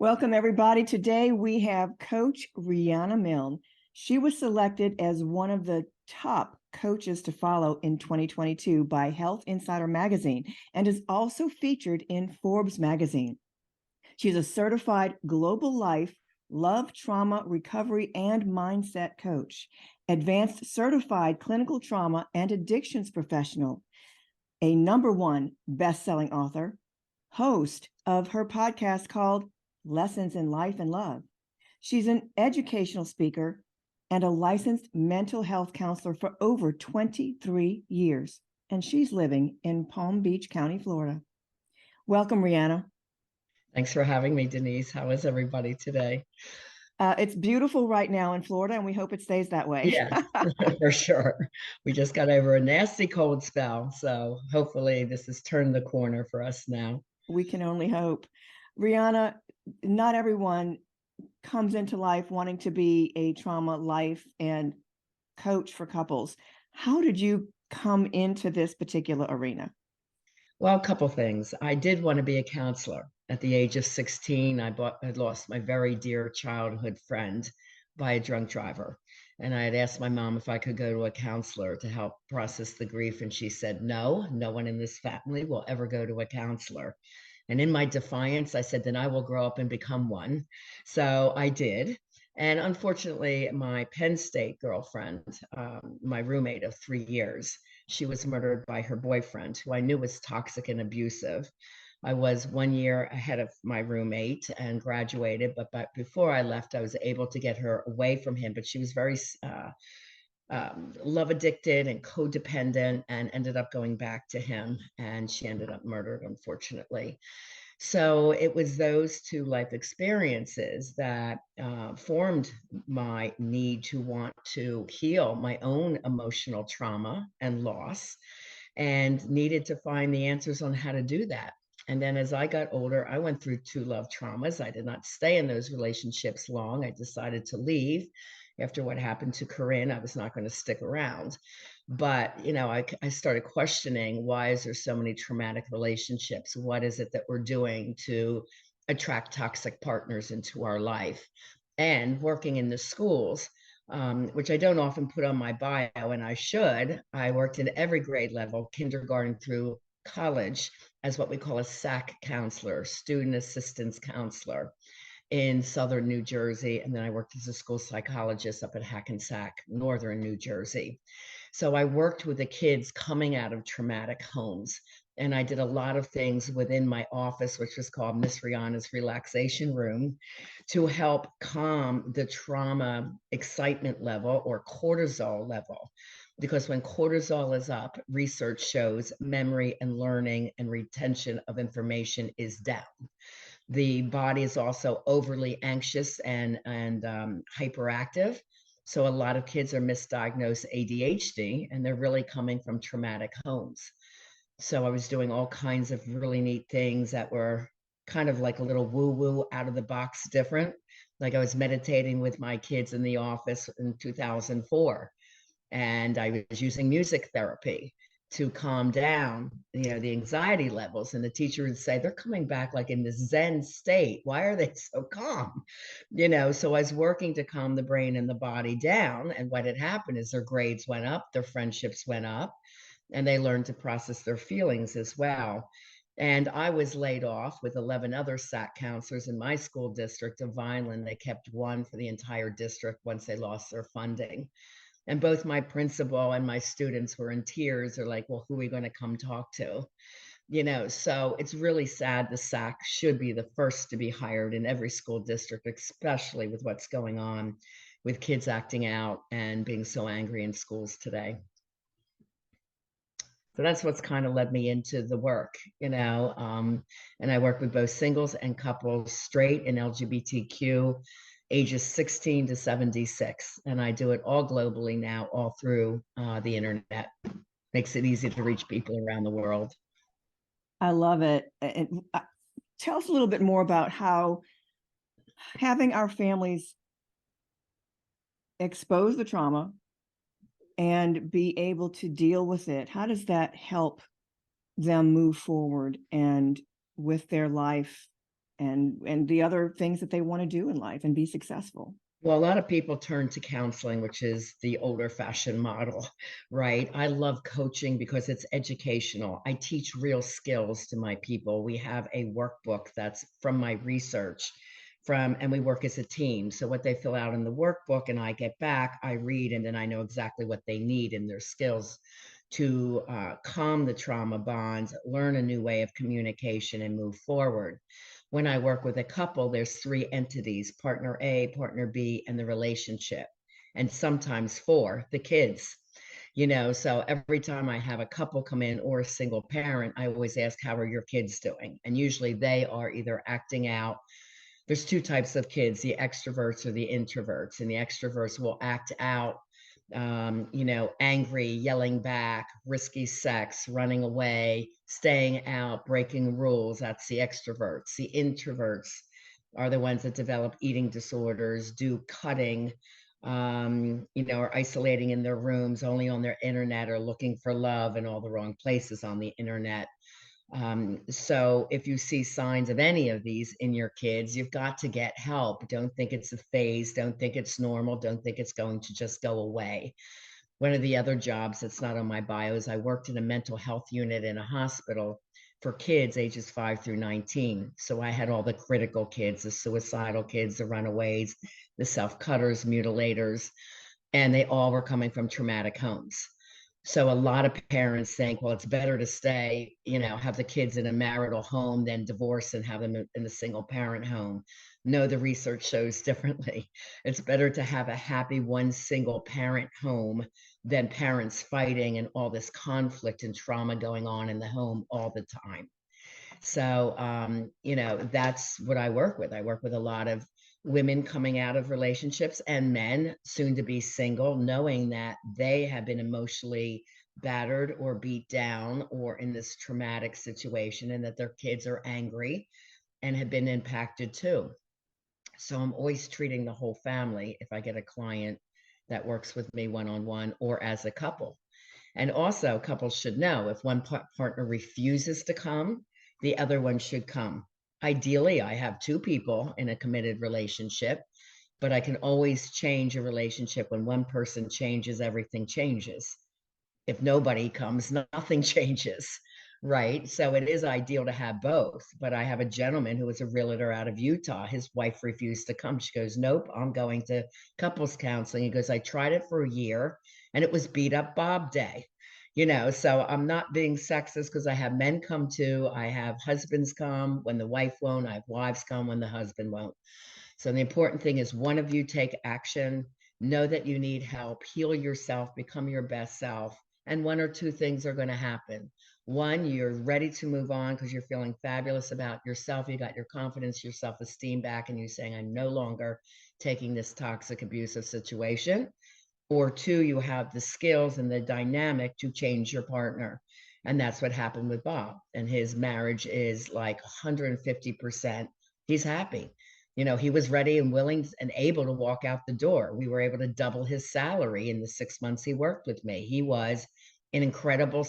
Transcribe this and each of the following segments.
Welcome, everybody. Today we have Coach Riana Milne. She was selected as one of the top coaches to follow in 2022 by Health Insider magazine and is also featured in Forbes magazine. She's a certified global life, love, trauma, recovery, and mindset coach, advanced certified clinical trauma and addictions professional, a #1 best-selling author, host of her podcast called Lessons in Life and Love. She's an educational speaker and a licensed mental health counselor for over 23 years, and she's living in Palm Beach County, Florida. Welcome, Riana. Thanks for having me, Denise. How is everybody today? It's beautiful right now in Florida, and we hope it stays that way. Yes, for sure. We just got over a nasty cold spell, so hopefully this has turned the corner for us now. We can only hope. Riana, not everyone comes into life wanting to be a trauma life and coach for couples. How did you come into this particular arena? Well, a couple things. I did want to be a counselor. At the age of 16, I lost my very dear childhood friend by a drunk driver. And I had asked my mom if I could go to a counselor to help process the grief. And she said, no, no one in this family will ever go to a counselor. And in my defiance, I said, then I will grow up and become one. So I did. And unfortunately, my Penn State girlfriend, my roommate of 3 years, she was murdered by her boyfriend, who I knew was toxic and abusive. I was 1 year ahead of my roommate and graduated, but before I left, I was able to get her away from him. But she was very love addicted and codependent and ended up going back to him. And she ended up murdered, unfortunately. So it was those two life experiences that formed my need to want to heal my own emotional trauma and loss, and needed to find the answers on how to do that. And then as I got older, I went through 2 love traumas. I did not stay in those relationships long. I decided to leave. After what happened to Corinne, I was not going to stick around. But, I started questioning, why is there so many traumatic relationships? What is it that we're doing to attract toxic partners into our life? And working in the schools, which I don't often put on my bio, and I should. I worked in every grade level, kindergarten through college, as what we call a SAC counselor, student assistance counselor, in southern New Jersey. And then I worked as a school psychologist up at Hackensack, northern New Jersey. So I worked with the kids coming out of traumatic homes. And I did a lot of things within my office, which was called Miss Riana's Relaxation Room, to help calm the trauma excitement level or cortisol level. Because when cortisol is up, research shows memory and learning and retention of information is down. The body is also overly anxious and hyperactive. So a lot of kids are misdiagnosed ADHD, and they're really coming from traumatic homes. So I was doing all kinds of really neat things that were kind of like a little woo-woo, out of the box different. Like I was meditating with my kids in the office in 2004, and I was using music therapy to calm down, the anxiety levels. And the teacher would say, they're coming back like in this Zen state. Why are they so calm? So I was working to calm the brain and the body down. And what had happened is their grades went up, their friendships went up, and they learned to process their feelings as well. And I was laid off with 11 other SAC counselors in my school district of Vineland. They kept one for the entire district once they lost their funding. And both my principal and my students were in tears. They're like, well, who are we going to come talk to? So it's really sad. The SAC should be the first to be hired in every school district, especially with what's going on with kids acting out and being so angry in schools today. So that's what's kind of led me into the work, and I work with both singles and couples, straight and LGBTQ, ages 16 to 76. And I do it all globally now, all through the internet. Makes it easy to reach people around the world. I love it. And tell us a little bit more about how having our families expose the trauma and be able to deal with it, how does that help them move forward and with their life and the other things that they want to do in life and be successful. Well, a lot of people turn to counseling, which is the older fashioned model, right? I love coaching because it's educational. I teach real skills to my people. We have a workbook that's from my research and we work as a team. So what they fill out in the workbook and I get back, I read, and then I know exactly what they need in their skills to calm the trauma bonds, learn a new way of communication, and move forward. When I work with a couple, there's three entities: partner A, partner B, and the relationship, and sometimes four, the kids. So every time I have a couple come in or a single parent, I always ask, how are your kids doing? And usually they are either acting out. There's two types of kids, the extroverts or the introverts, and the extroverts will act out, angry, yelling back, risky sex, running away, staying out, breaking rules. That's the extroverts. The introverts are the ones that develop eating disorders, do cutting, are isolating in their rooms, only on their internet, or looking for love in all the wrong places on the internet. So if you see signs of any of these in your kids, you've got to get help. Don't think it's a phase. Don't think it's normal. Don't think it's going to just go away. One of the other jobs that's not on my bio is I worked in a mental health unit in a hospital for kids ages 5 through 19. So I had all the critical kids, the suicidal kids, the runaways, the self-cutters, mutilators, and they all were coming from traumatic homes. So a lot of parents think, well, it's better to stay, have the kids in a marital home than divorce and have them in a single parent home. No, the research shows differently. It's better to have a happy one single parent home than parents fighting and all this conflict and trauma going on in the home all the time. So, that's what I work with. I work with a lot of women coming out of relationships and men soon to be single, knowing that they have been emotionally battered or beat down or in this traumatic situation, and that their kids are angry and have been impacted too. So I'm always treating the whole family if I get a client that works with me one-on-one or as a couple. And also, couples should know if one partner refuses to come, the other one should come. Ideally, I have two people in a committed relationship, but I can always change a relationship. When one person changes, everything changes. If nobody comes, nothing changes, right? So it is ideal to have both. But I have a gentleman who was a realtor out of Utah. His wife refused to come. She goes, nope, I'm going to couples counseling. He goes, I tried it for a year and it was beat up Bob day. So I'm not being sexist because I have men come too. I have husbands come when the wife won't. I have wives come when the husband won't. So the important thing is one of you take action, know that you need help, heal yourself, become your best self. And one or two things are going to happen. One, you're ready to move on because you're feeling fabulous about yourself. You got your confidence, your self-esteem back, and you're saying, I'm no longer taking this toxic, abusive situation. Or two, you have the skills and the dynamic to change your partner. And that's what happened with Bob. And his marriage is like 150%. He's happy. He was ready and willing and able to walk out the door. We were able to double his salary in the 6 months he worked with me. He was an incredible,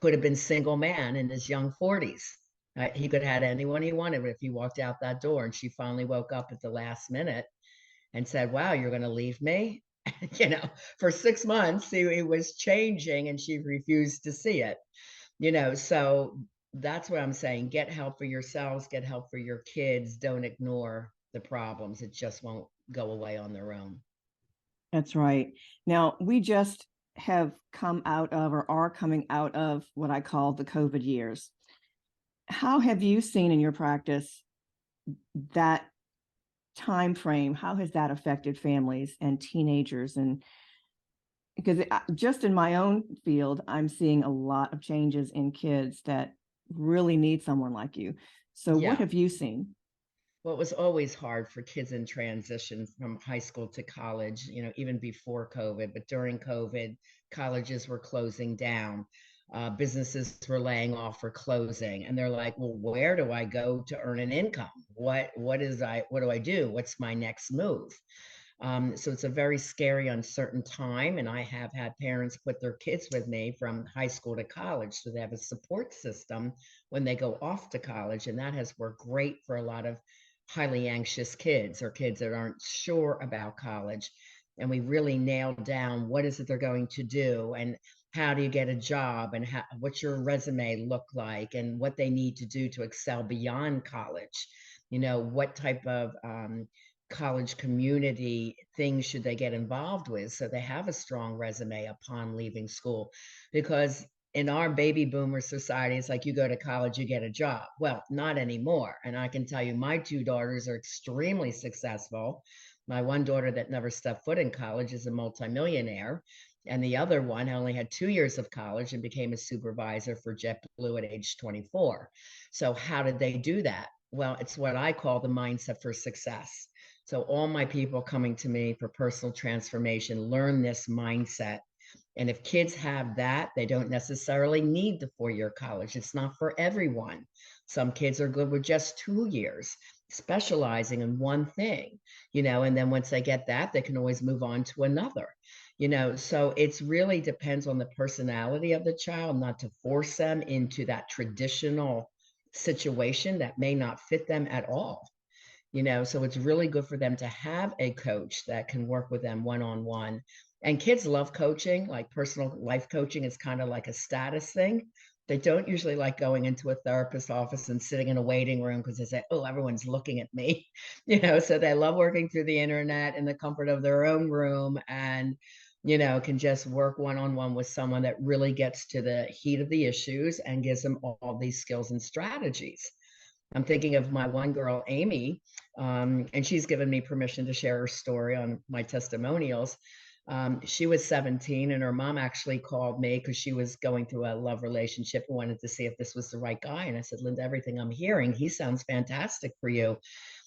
could have been single man in his young 40s. He could have had anyone he wanted if he walked out that door. And she finally woke up at the last minute and said, wow, you're going to leave me? For 6 months, he was changing and she refused to see it. So that's what I'm saying. Get help for yourselves, get help for your kids. Don't ignore the problems. It just won't go away on their own. That's right. Now, we just have come out of or are coming out of what I call the COVID years. How have you seen in your practice that time frame? How has that affected families and teenagers? And because just in my own field, I'm seeing a lot of changes in kids that really need someone like you. So what have you seen? Well, it was always hard for kids in transition from high school to college, even before COVID. But during COVID, colleges were closing down. Businesses were laying off or closing. And they're like, well, where do I go to earn an income? What do I do? What's my next move? So it's a very scary, uncertain time. And I have had parents put their kids with me from high school to college. So they have a support system when they go off to college. And that has worked great for a lot of highly anxious kids or kids that aren't sure about college. And we really nailed down what is it they're going to do and how do you get a job and what's your resume look like and what they need to do to excel beyond college. What type of college community things should they get involved with so they have a strong resume upon leaving school. Because in our baby boomer society, it's like you go to college, you get a job. Well, not anymore. And I can tell you, my two daughters are extremely successful. My one daughter that never stepped foot in college is a multimillionaire. And the other one only had 2 years of college and became a supervisor for JetBlue at age 24. So, how did they do that? Well, it's what I call the mindset for success. So, all my people coming to me for personal transformation learn this mindset. And if kids have that, they don't necessarily need the 4 year college. It's not for everyone. Some kids are good with just 2 years, specializing in one thing, and then once they get that, they can always move on to another. So it's really depends on the personality of the child, not to force them into that traditional situation that may not fit them at all. So it's really good for them to have a coach that can work with them one-on-one. And kids love coaching. Like personal life coaching is kind of like a status thing. They don't usually like going into a therapist's office and sitting in a waiting room because they say, oh, everyone's looking at me. So they love working through the internet in the comfort of their own room, and can just work one-on-one with someone that really gets to the heat of the issues and gives them all these skills and strategies. I'm thinking of my one girl, Amy, and she's given me permission to share her story on my testimonials. She was 17 and her mom actually called me because she was going through a love relationship and wanted to see if this was the right guy. And I said, Linda, everything I'm hearing, he sounds fantastic for you.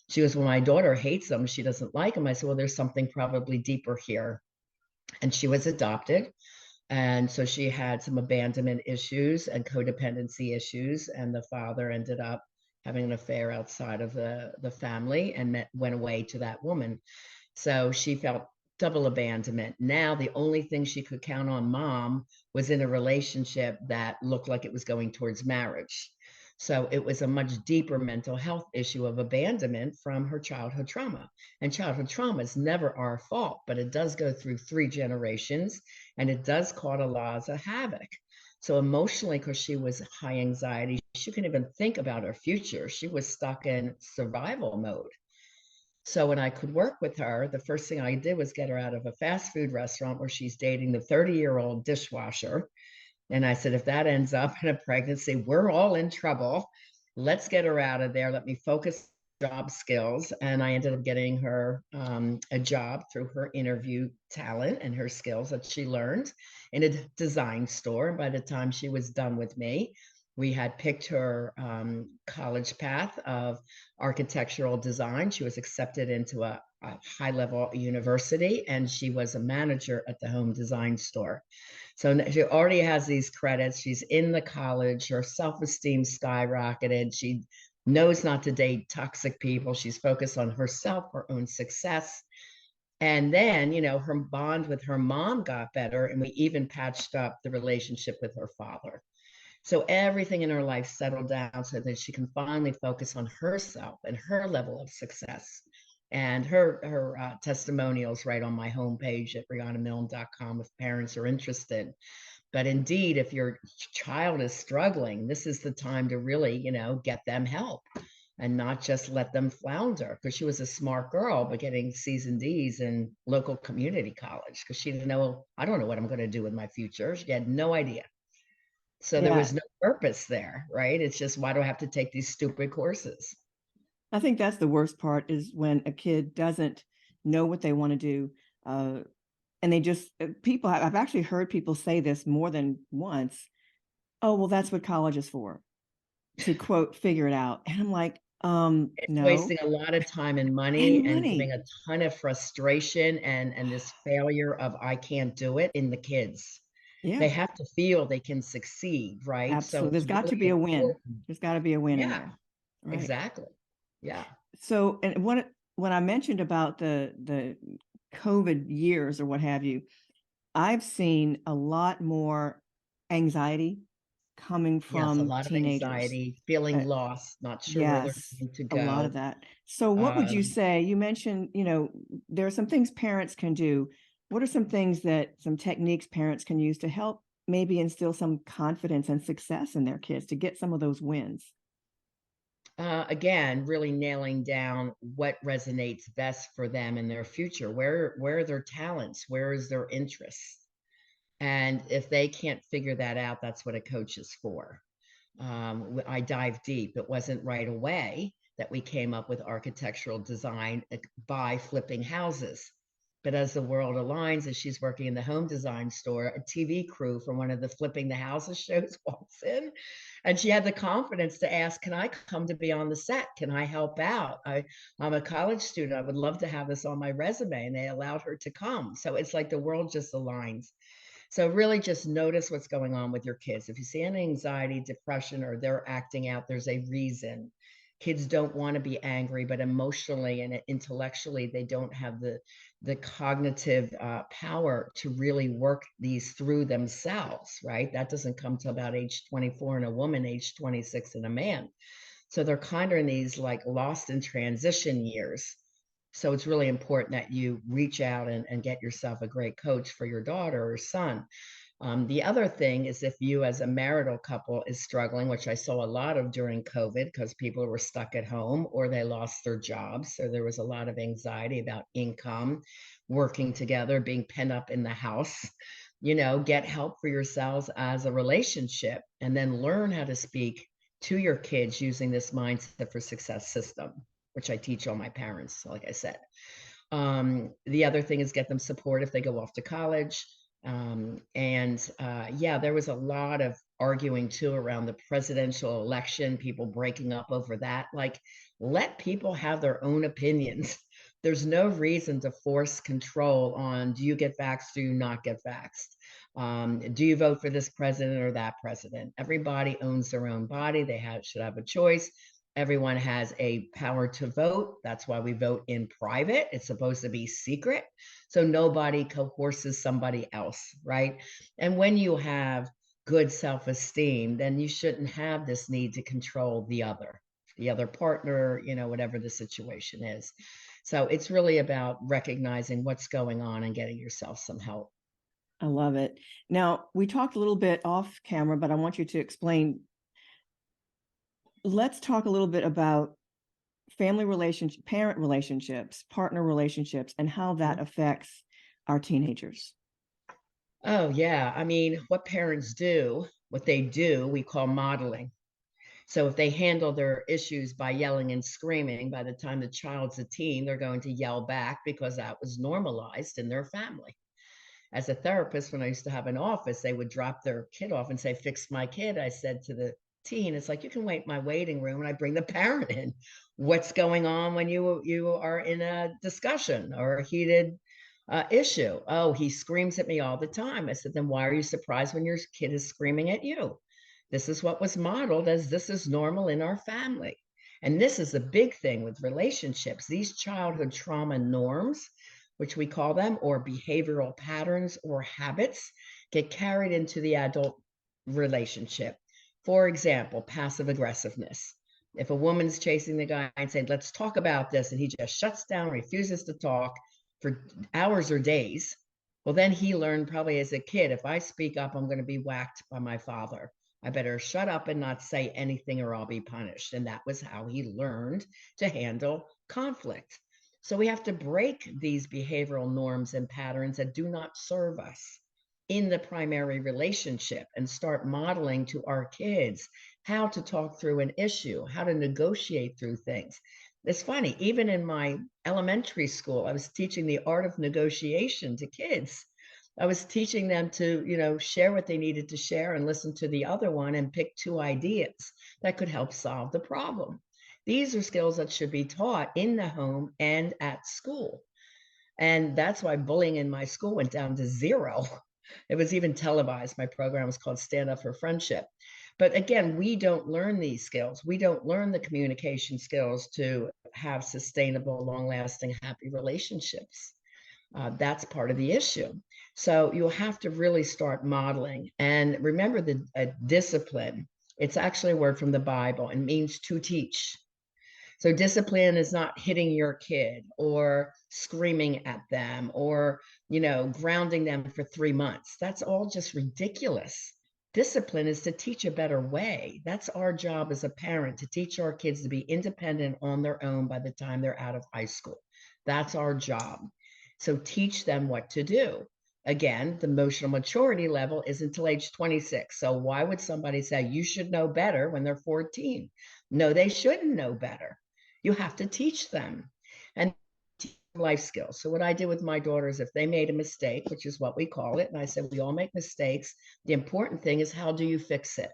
She goes, well, my daughter hates him. She doesn't like him. I said, well, there's something probably deeper here. And she was adopted. And so she had some abandonment issues and codependency issues. And the father ended up having an affair outside of the family and went away to that woman. So she felt double abandonment. Now the only thing she could count on mom was in a relationship that looked like it was going towards marriage. So it was a much deeper mental health issue of abandonment from her childhood trauma. And childhood trauma is never our fault, but it does go through 3 generations and it does cause a lot of havoc. So emotionally, because she was high anxiety, she couldn't even think about her future. She was stuck in survival mode. So when I could work with her, the first thing I did was get her out of a fast food restaurant where she's dating the 30-year-old dishwasher. And I said, if that ends up in a pregnancy, we're all in trouble. Let's get her out of there. Let me focus on job skills. And I ended up getting her a job through her interview talent and her skills that she learned in a design store. And by the time she was done with me, we had picked her college path of architectural design. She was accepted into a high-level university, and she was a manager at the home design store. So she already has these credits. She's in the college. Her self-esteem skyrocketed. She knows not to date toxic people. She's focused on herself, her own success. And then, her bond with her mom got better, and we even patched up the relationship with her father. So everything in her life settled down so that she can finally focus on herself and her level of success. And her testimonials right on my homepage at rianamilne.com if parents are interested. But indeed, if your child is struggling, this is the time to really, get them help and not just let them flounder, because she was a smart girl, but getting C's and D's in local community college because she didn't know, I don't know what I'm going to do with my future. She had no idea. So there Yeah, was no purpose there, right? It's just, why do I have to take these stupid courses? I think that's the worst part is when a kid doesn't know what they want to do. And they just, I've actually heard people say this more than once. Oh, well, that's what college is for, to quote, figure it out. And I'm like, It's no, wasting a lot of time and money and and money. giving a ton of frustration and this failure of I can't do it in the kids. Yeah, They have to feel they can succeed, right? So absolutely. There's it's got to really be a win. important. There's got to be a win in Yeah, there. Right. exactly. Yeah. So, and when I mentioned about the COVID years or what have you, I've seen a lot more anxiety coming Yes, a from lot of teenagers. anxiety, feeling Uh, lost, not sure where they're yes, going to a lot of go. that. So what would you Um, say? You mentioned, there are some things parents can do. What are some things some techniques parents can use to help maybe instill some confidence and success in their kids to get some of those wins? Again, really nailing down what resonates best for them in their future. Where are their talents? Where is their interest? And if they can't figure that out, that's what a coach is for. I dive deep. It wasn't right away that we came up with architectural design by flipping houses. But as the world aligns, as she's working in the home design store, a TV crew from one of the flipping the houses shows walks in, and she had the confidence to ask, "Can I come to be on the set? Can I help out? I'm a college student. I would love to have this on my resume." And they allowed her to come. So it's like the world just aligns. So really just notice what's going on with your kids. If you see any anxiety, depression, or they're acting out, there's a reason. Kids don't want to be angry, but emotionally and intellectually, they don't have the cognitive power to really work these through themselves, right? That doesn't come till about age 24 in a woman, age 26 in a man. So they're kind of in these like lost in transition years. So it's really important that you reach out and get yourself a great coach for your daughter or son. The other thing is if you as a marital couple is struggling, which I saw a lot of during COVID because people were stuck at home or they lost their jobs. So there was a lot of anxiety about income, working together, being pent up in the house. Get help for yourselves as a relationship and then learn how to speak to your kids using this mindset for success system, which I teach all my parents, like I said. The other thing is get them support if they go off to college. Yeah, there was a lot of arguing too around the presidential election, people breaking up over that. Like, let people have their own opinions. There's no reason to force control on do you get vaxxed, do you not get vaxxed? Do you vote for this president or that president? Everybody owns their own body. Should have a choice. Everyone has a power to vote. That's why we vote in private. It's supposed to be secret. So nobody coerces somebody else, right? And when you have good self-esteem, then you shouldn't have this need to control the other partner, whatever the situation is. So it's really about recognizing what's going on and getting yourself some help. I love it. Now, we talked a little bit off camera, but I want you to explain. Let's talk a little bit about family relationship, parent relationships, partner relationships, and how that affects our teenagers. Oh, yeah. I mean, what parents do, what they do, we call modeling. So if they handle their issues by yelling and screaming, by the time the child's a teen, they're going to yell back because that was normalized in their family. As a therapist, when I used to have an office, they would drop their kid off and say, "Fix my kid." I said to the teen, "It's like you can wait in my waiting room," and I bring the parent in. What's going on when you are in a discussion or a heated issue? "Oh, he screams at me all the time." I said, "Then why are you surprised when your kid is screaming at you? This is what was modeled as this is normal in our family." And this is the big thing with relationships. These childhood trauma norms, which we call them, or behavioral patterns or habits, get carried into the adult relationship. For example, passive aggressiveness. If a woman's chasing the guy and saying, "Let's talk about this," and he just shuts down, refuses to talk for hours or days, well, then he learned probably as a kid, if I speak up, I'm going to be whacked by my father. I better shut up and not say anything or I'll be punished. And that was how he learned to handle conflict. So we have to break these behavioral norms and patterns that do not serve us in the primary relationship and start modeling to our kids how to talk through an issue, how to negotiate through things. It's funny, even in my elementary school, I was teaching the art of negotiation to kids. I was teaching them to, share what they needed to share and listen to the other one and pick two ideas that could help solve the problem. These are skills that should be taught in the home and at school. And that's why bullying in my school went down to zero. It was even televised. My program was called Stand Up for Friendship. But again, we don't learn these skills. We don't learn the communication skills to have sustainable, long lasting, happy relationships. That's part of the issue. So you'll have to really start modeling. And remember the discipline. It's actually a word from the Bible and means to teach. So discipline is not hitting your kid or screaming at them or, grounding them for 3 months. That's all just ridiculous. Discipline is to teach a better way. That's our job as a parent, to teach our kids to be independent on their own by the time they're out of high school. That's our job. So teach them what to do. Again, the emotional maturity level is until age 26. So why would somebody say you should know better when they're 14? No, they shouldn't know better. You have to teach them and teach them life skills. So what I did with my daughters, if they made a mistake, which is what we call it, and I said, we all make mistakes. The important thing is, how do you fix it?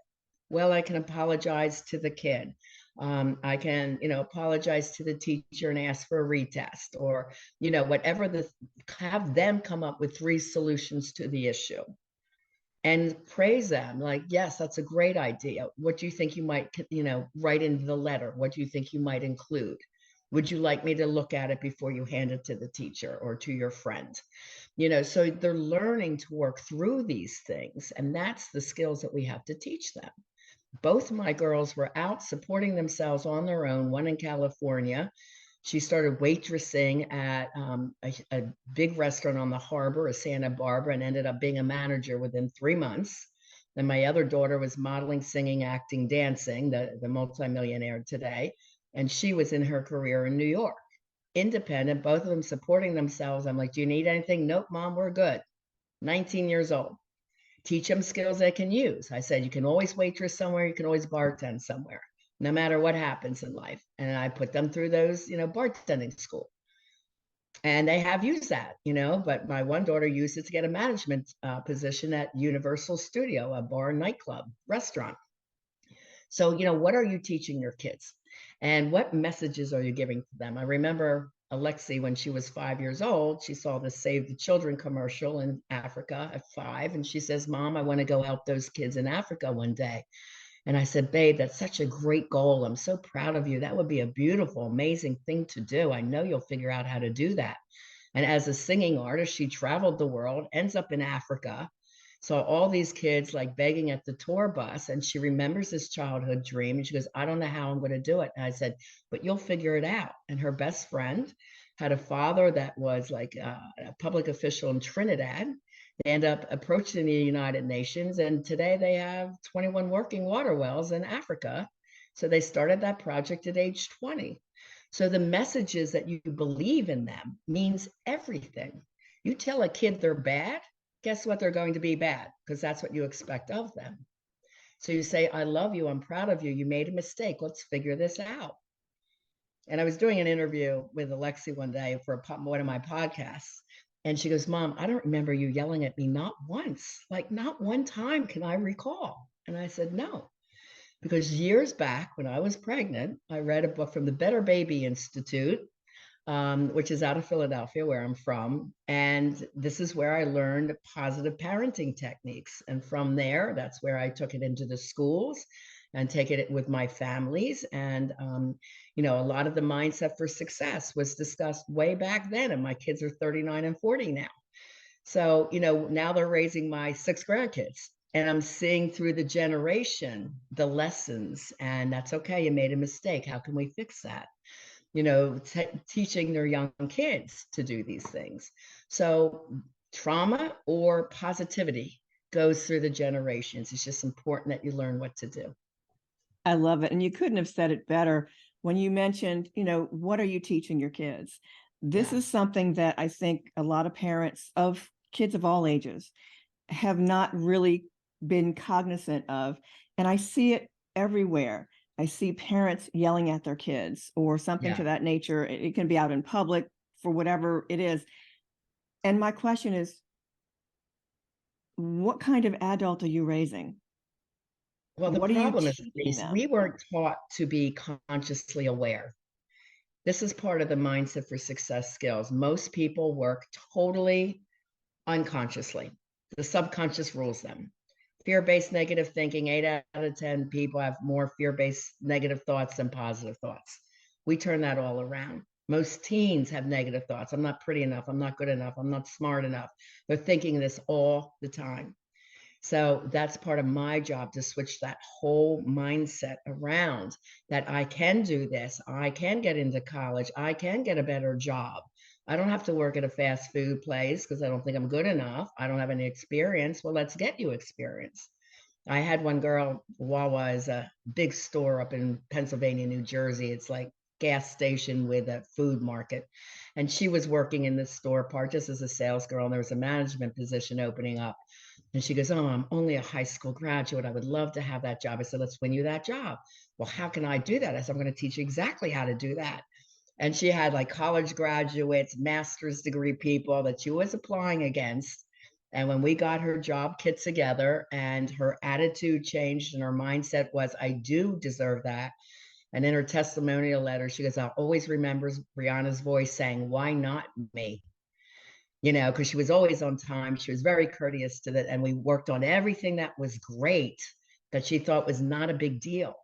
Well, I can apologize to the kid. I can, apologize to the teacher and ask for a retest, or, whatever have them come up with 3 solutions to the issue and praise them. Like, yes, that's a great idea. What do you think you might, write into the letter? What do you think you might include? Would you like me to look at it before you hand it to the teacher or to your friend? So they're learning to work through these things. And that's the skills that we have to teach them. Both my girls were out supporting themselves on their own, one in California. She started waitressing at a big restaurant on the harbor of Santa Barbara and ended up being a manager within 3 months. Then my other daughter was modeling, singing, acting, dancing, the multimillionaire today. And she was in her career in New York, independent, both of them supporting themselves. I'm like, do you need anything? Nope, Mom, we're good. 19 years old. Teach them skills they can use. I said, you can always waitress somewhere, you can always bartend somewhere, no matter what happens in life. And I put them through those, bartending school. And they have used that, but my one daughter used it to get a management position at Universal Studio, a bar, nightclub, restaurant. So, what are you teaching your kids? And what messages are you giving to them? I remember Alexi, when she was 5 years old, she saw the Save the Children commercial in Africa at 5. And she says, Mom, I want to go help those kids in Africa one day. And I said, babe, that's such a great goal. I'm so proud of you. That would be a beautiful, amazing thing to do. I know you'll figure out how to do that. And as a singing artist, she traveled the world, ends up in Africa, saw all these kids like begging at the tour bus. And she remembers this childhood dream. And she goes, I don't know how I'm going to do it. And I said, but you'll figure it out. And her best friend had a father that was like a public official in Trinidad. They end up approaching the United Nations, and today they have 21 working water wells in Africa. So they started that project at age 20. So the messages that you believe in them means everything. You tell a kid they're bad, guess what? They're going to be bad, because that's what you expect of them. So you say, I love you, I'm proud of you, you made a mistake, let's figure this out. And I was doing an interview with Alexi one day for one of my podcasts. And she goes, Mom, I don't remember you yelling at me, not once, like not one time can I recall. And I said, no, because years back when I was pregnant, I read a book from the Better Baby Institute, which is out of Philadelphia, where I'm from. And this is where I learned positive parenting techniques. And from there, that's where I took it into the schools and take it with my families. And, a lot of the mindset for success was discussed way back then. And my kids are 39 and 40 now. So, now they're raising my 6 grandkids. And I'm seeing through the generation, the lessons. And that's okay. You made a mistake. How can we fix that? Teaching their young kids to do these things. So trauma or positivity goes through the generations. It's just important that you learn what to do. I love it. And you couldn't have said it better when you mentioned, what are you teaching your kids? This is something that I think a lot of parents of kids of all ages have not really been cognizant of. And I see it everywhere. I see parents yelling at their kids or something to that nature. It can be out in public for whatever it is. And my question is, what kind of adult are you raising? Well, the What are you problem is, teaching them? we weren't taught to be consciously aware. This is part of the mindset for success skills. Most people work totally unconsciously. The subconscious rules them. Fear-based negative thinking, 8 out of 10 people have more fear-based negative thoughts than positive thoughts. We turn that all around. Most teens have negative thoughts. I'm not pretty enough. I'm not good enough. I'm not smart enough. They're thinking this all the time. So that's part of my job, to switch that whole mindset around, that I can do this. I can get into college. I can get a better job. I don't have to work at a fast food place because I don't think I'm good enough. I don't have any experience. Well, let's get you experience. I had one girl, Wawa is a big store up in Pennsylvania, New Jersey. It's like gas station with a food market. And she was working in the store part just as a sales girl, and there was a management position opening up. And she goes, "Oh, I'm only a high school graduate. I would love to have that job." I said, "Let's win you that job." "Well, how can I do that?" I said, "I'm going to teach you exactly how to do that." And she had like college graduates, master's degree people that she was applying against. And when we got her job kit together and her attitude changed and her mindset was, "I do deserve that." And in her testimonial letter, she goes, "I'll always remember Rihanna's voice saying, 'Why not me?'" Because she was always on time. She was very courteous to that. And we worked on everything that was great that she thought was not a big deal.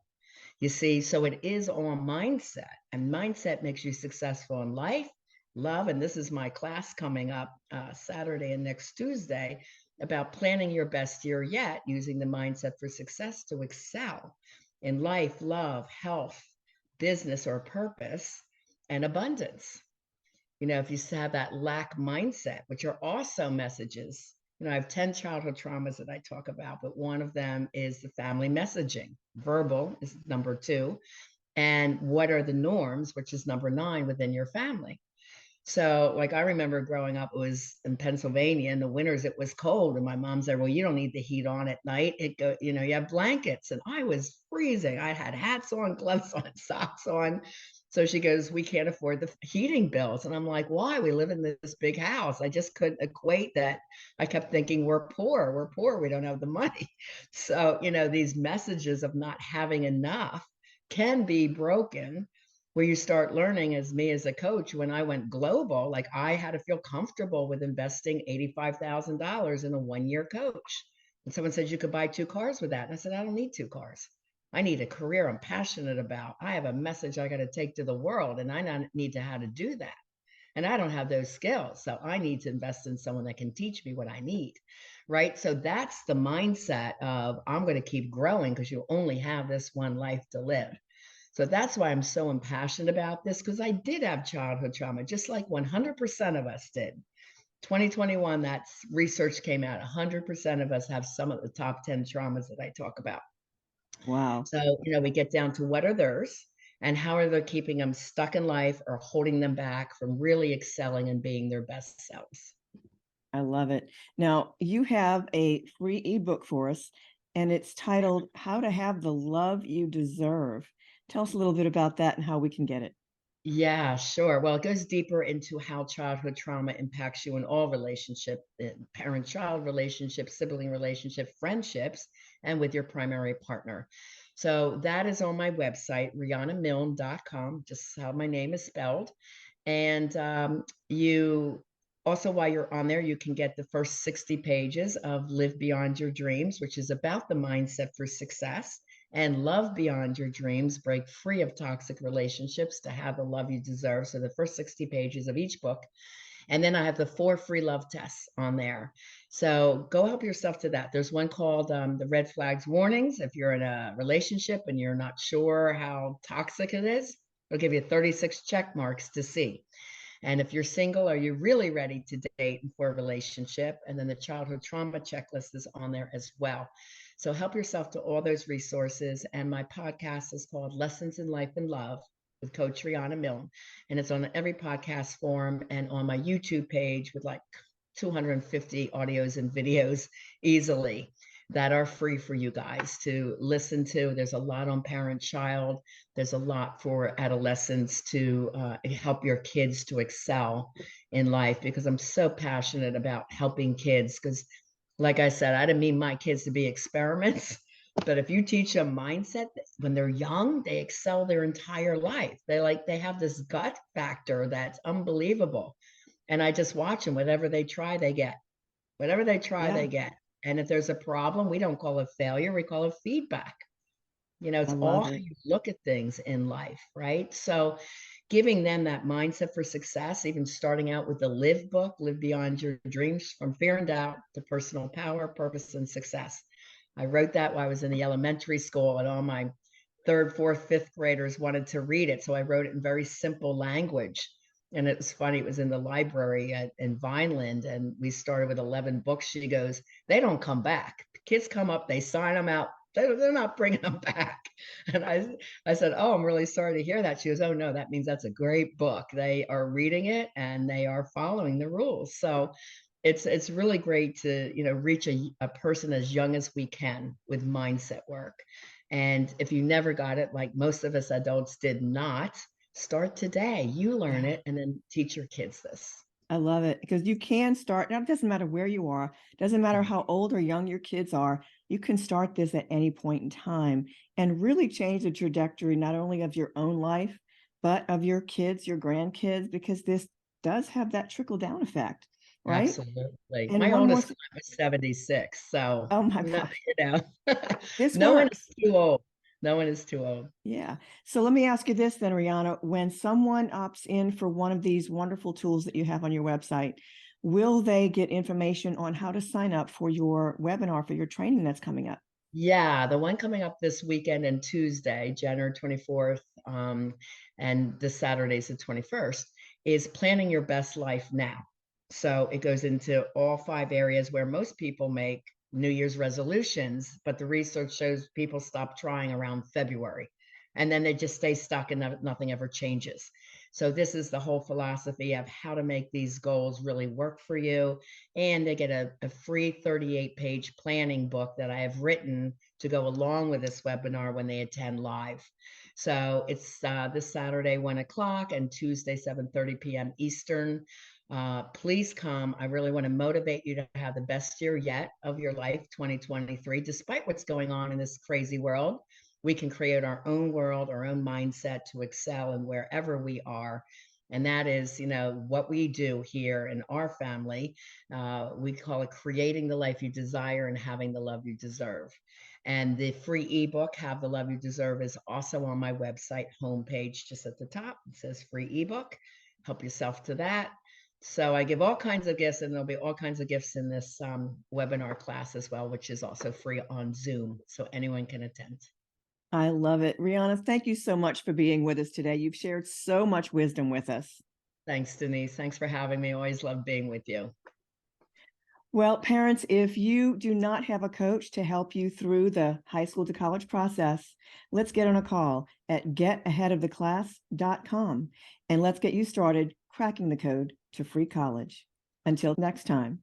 You see, so it is all mindset, and mindset makes you successful in life, love. And this is my class coming up Saturday and next Tuesday about planning your best year yet, using the mindset for success to excel in life, love, health, business, or purpose, and abundance. If you have that lack mindset, which are also messages, I have 10 childhood traumas that I talk about, but one of them is the family messaging. Verbal is number 2. And what are the norms, which is number 9 within your family. So like I remember growing up, it was in Pennsylvania in the winters, it was cold. And my mom said, "Well, you don't need the heat on at night. You have blankets." And I was freezing. I had hats on, gloves on, socks on. So she goes, "We can't afford the heating bills." And I'm like, "Why? We live in this big house." I just couldn't equate that. I kept thinking, we're poor. We're poor. We don't have the money. So, these messages of not having enough can be broken, where you start learning, as me as a coach, when I went global, like I had to feel comfortable with investing $85,000 in a 1-year coach. And someone said, "You could buy 2 cars with that." And I said, "I don't need 2 cars. I need a career I'm passionate about. I have a message I got to take to the world, and I need to how to do that. And I don't have those skills. So I need to invest in someone that can teach me what I need." Right. So that's the mindset of, I'm going to keep growing, because you only have this one life to live. So that's why I'm so impassioned about this, because I did have childhood trauma, just like 100% of us did. 2021, that research came out, 100% of us have some of the top 10 traumas that I talk about. Wow. So, we get down to what are theirs and how are they keeping them stuck in life or holding them back from really excelling and being their best selves. I love it. Now, you have a free ebook for us, and it's titled How to Have the Love You Deserve. Tell us a little bit about that and how we can get it. Yeah, sure. Well, it goes deeper into how childhood trauma impacts you in all parent-child relationships, sibling relationships, friendships, and with your primary partner. So that is on my website, rianamilne.com, just how my name is spelled. And you also, while you're on there, you can get the first 60 pages of Live Beyond Your Dreams, which is about the mindset for success, and Love Beyond Your Dreams, Break Free of Toxic Relationships to Have the Love You Deserve. So the first 60 pages of each book. And then I have the 4 free love tests on there. So go help yourself to that. There's one called the Red Flags Warnings. If you're in a relationship and you're not sure how toxic it is, it'll give you 36 check marks to see. And if you're single, are you really ready to date for a relationship? And then the childhood trauma checklist is on there as well. So help yourself to all those resources. And my podcast is called Lessons in Life and Love with Coach Riana Milne. And it's on every podcast form and on my YouTube page with like 250 audios and videos easily that are free for you guys to listen to. There's a lot on parent-child. There's a lot for adolescents to help your kids to excel in life, because I'm so passionate about helping kids. Because like I said, I didn't mean my kids to be experiments, but if you teach them mindset when they're young, they excel their entire life. They have this gut factor that's unbelievable. And I just watch them. Whatever they try, they get. Whatever they try, Yeah, they get. And if there's a problem, we don't call it failure, we call it feedback. I It's all love how it. you look at things in life, right? So giving them that mindset for success, even starting out with the Live book, Live Beyond Your Dreams, From Fear and Doubt to Personal Power, Purpose, and Success. I wrote that while I was in the elementary school, and all my third, fourth, fifth graders wanted to read it. So I wrote it in very simple language. And it was funny, it was in the library in Vineland, and we started with 11 books. She goes, they don't come back. Kids come up, they sign them out. They're not bringing them back. And I said, oh, I'm really sorry to hear that. She goes, oh, no, that means that's a great book. They are reading it and they are following the rules. So it's really great to, reach a person as young as we can with mindset work. And if you never got it, like most of us adults did not, start today. You learn Yeah. it and then teach your kids this. I love it because you can start. Now, it doesn't matter where you are, doesn't matter how old or young your kids are. You can start this at any point in time and really change the trajectory, not only of your own life, but of your kids, your grandkids, because this does have that trickle down effect, right? Absolutely. And My one more oldest thing. client was 76. So, Oh my no, gosh, this no one works. is too old. No one is too old. Yeah. So let me ask you this then, Riana. When someone opts in for one of these wonderful tools that you have on your website, will they get information on how to sign up for your webinar, for your training that's coming up? Yeah, the one coming up this weekend and Tuesday, January 24th, and this Saturday is the 21st, is planning your best life now. So it goes into all 5 areas where most people make New Year's resolutions, but the research shows people stop trying around February, and then they just stay stuck and nothing ever changes. So this is the whole philosophy of how to make these goals really work for you. And they get a free 38-page planning book that I have written to go along with this webinar when they attend live. So it's this Saturday, 1 o'clock, and Tuesday, 7:30 p.m. Eastern. Please come. I really want to motivate you to have the best year yet of your life, 2023. Despite what's going on in this crazy world, we can create our own world, our own mindset to excel in wherever we are. And that is, what we do here in our family. We call it creating the life you desire and having the love you deserve. And the free ebook, Have the Love You Deserve, is also on my website homepage, just at the top. It says free ebook. Help yourself to that. So I give all kinds of gifts, and there'll be all kinds of gifts in this webinar class as well, which is also free on Zoom, so anyone can attend. I love it. Riana, thank you so much for being with us today. You've shared so much wisdom with us. Thanks, Denise. Thanks for having me. Always love being with you. Well, parents, if you do not have a coach to help you through the high school to college process, let's get on a call at getaheadoftheclass.com and let's get you started cracking the code to free college. Until next time.